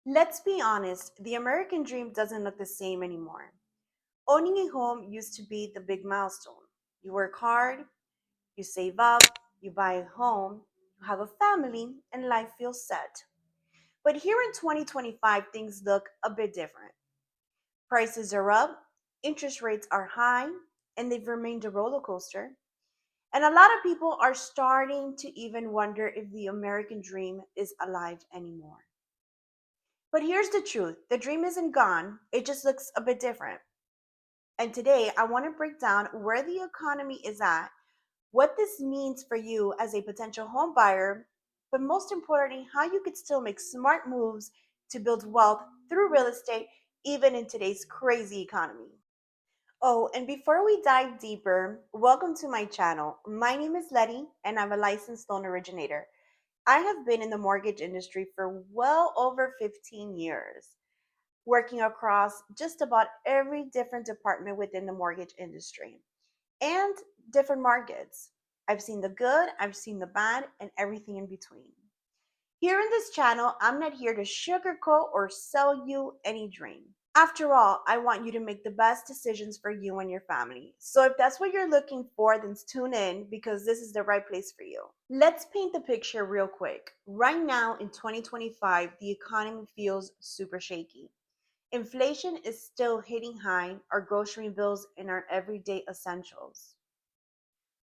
Let's be honest, the American dream doesn't look the same anymore. Owning a home used to be the big milestone. You work hard, you save up, you buy a home, you have a family, and life feels set. But here in 2025, things look a bit different. Prices are up, interest rates are high, and they've remained a roller coaster. And a lot of people are starting to even wonder if the American dream is alive anymore. But here's the truth, the dream isn't gone, it just looks a bit different. And today, I want to break down where the economy is at, what this means for you as a potential home buyer, but most importantly, how you could still make smart moves to build wealth through real estate, even in today's crazy economy. Oh, and before we dive deeper, welcome to my channel. My name is Letty, and I'm a licensed loan originator. I have been in the mortgage industry for well over 15 years, working across just about every different department within the mortgage industry and different markets. I've seen the good, I've seen the bad, and everything in between. Here in this channel, I'm not here to sugarcoat or sell you any dream. After all, I want you to make the best decisions for you and your family. So if that's what you're looking for, then tune in because this is the right place for you. Let's paint the picture real quick. Right now in 2025, the economy feels super shaky. Inflation is still hitting high, our grocery bills and our everyday essentials.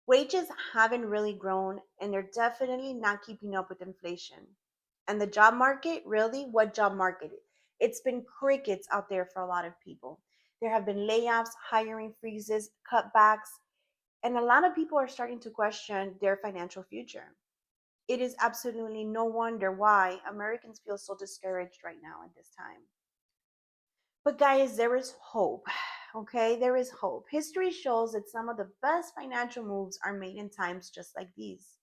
Wages haven't really grown and they're definitely not keeping up with inflation. And the job market, really, what job market? It's been crickets out there for a lot of people. There have been layoffs, hiring freezes, cutbacks, and a lot of people are starting to question their financial future. It is absolutely no wonder why Americans feel so discouraged right now at this time. But guys, there is hope. Okay, there is hope. History shows that some of the best financial moves are made in times just like these.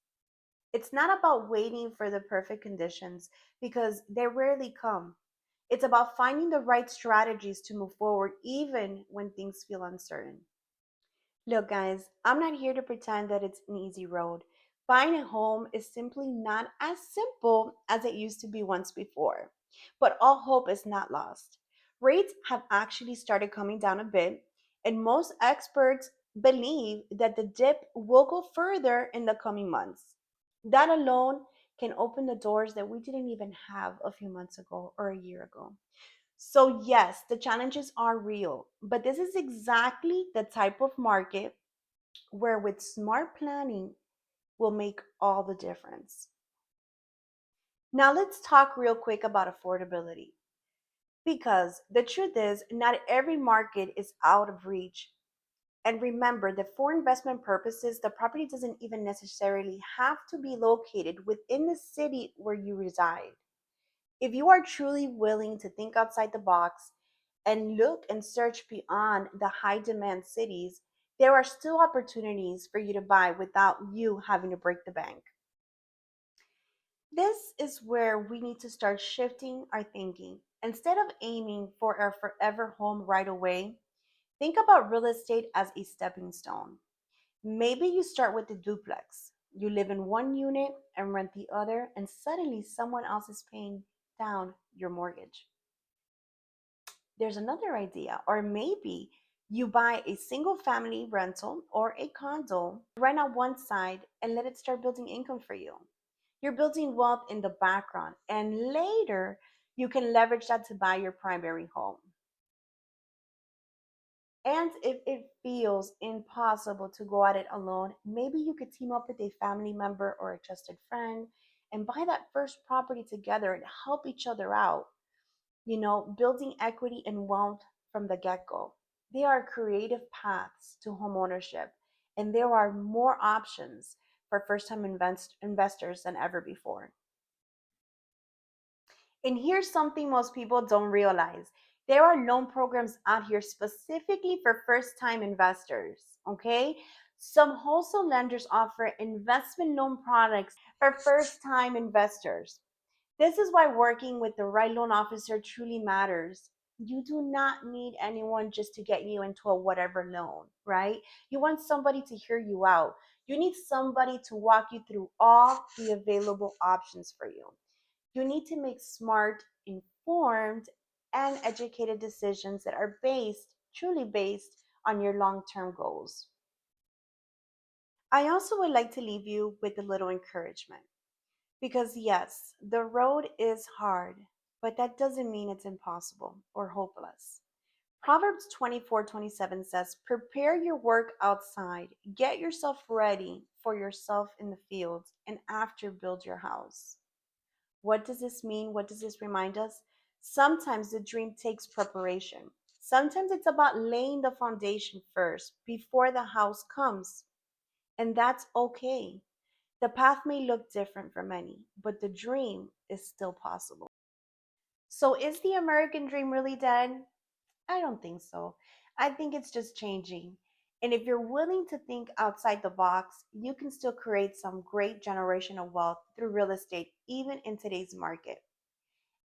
It's not about waiting for the perfect conditions because they rarely come. It's about finding the right strategies to move forward even when things feel uncertain. Look, guys, I'm not here to pretend that it's an easy road. Buying a home is simply not as simple as it used to be once before. But all hope is not lost. Rates have actually started coming down a bit, and most experts believe that the dip will go further in the coming months. That alone can open the doors that we didn't even have a few months ago or a year ago. So, yes, the challenges are real, but this is exactly the type of market where, with smart planning, will make all the difference. Now, let's talk real quick about affordability because the truth is, not every market is out of reach. And remember that for investment purposes, the property doesn't even necessarily have to be located within the city where you reside. If you are truly willing to think outside the box and look and search beyond the high demand cities, there are still opportunities for you to buy without you having to break the bank. This is where we need to start shifting our thinking. Instead of aiming for a forever home right away, think about real estate as a stepping stone. Maybe you start with a duplex. You live in one unit and rent the other, and suddenly someone else is paying down your mortgage. There's another idea, or maybe you buy a single family rental or a condo, rent out one side, and let it start building income for you. You're building wealth in the background, and later you can leverage that to buy your primary home. And if it feels impossible to go at it alone, maybe you could team up with a family member or a trusted friend and buy that first property together and help each other out, building equity and wealth from the get go. There are creative paths to homeownership, and there are more options for first time investors than ever before. And here's something most people don't realize, there are loan programs out here specifically for first time investors. Okay. Some wholesale lenders offer investment loan products for first time investors. This is why working with the right loan officer truly matters. You do not need anyone just to get you into a whatever loan, right? You want somebody to hear you out. You need somebody to walk you through all the available options for you. You need to make smart, informed, and educated decisions that are truly based on your long term goals. I also would like to leave you with a little encouragement because, yes, the road is hard, but that doesn't mean it's impossible or hopeless. Proverbs 24:27 says, "Prepare your work outside, get yourself ready for yourself in the fields, and after build your house." What does this mean? What does this remind us? Sometimes the dream takes preparation. Sometimes it's about laying the foundation first before the house comes. And that's okay. The path may look different for many, but the dream is still possible. So, is the American dream really dead? I don't think so. I think it's just changing. And if you're willing to think outside the box, you can still create some great generational wealth through real estate, even in today's market.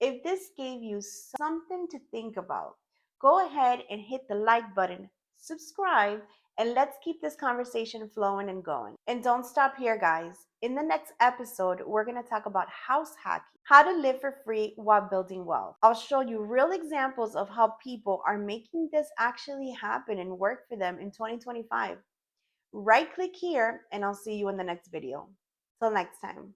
If this gave you something to think about, go ahead and hit the like button, subscribe, and let's keep this conversation flowing and going. And don't stop here, guys. In the next episode, we're going to talk about house hacking, how to live for free while building wealth. I'll show you real examples of how people are making this actually happen and work for them in 2025. Right click here, and I'll see you in the next video. Till next time.